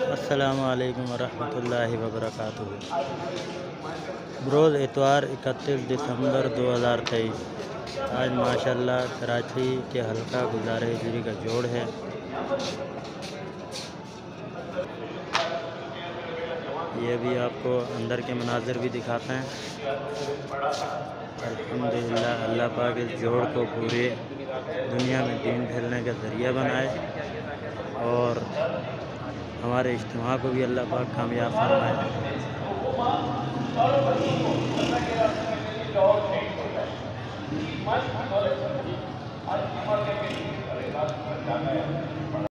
अस्सलामु अलैकुम वरहमतुल्लाहि वबरकातुहू। बरोज़ इतवार 31 दिसंबर 2023। आज माशाल्लाह कराची के हल्का गुज़ार हिजरी का जोड़ है। ये भी आपको अंदर के मनाज़िर भी दिखाते हैं। अल्हम्दुलिल्लाह, अल्लाह पाक इस जोड़ को पूरे दुनिया में दीन फैलने का ज़रिया बनाए और हमारे इज्तिमा को भी अल्लाह पाक कामयाब फरमाए।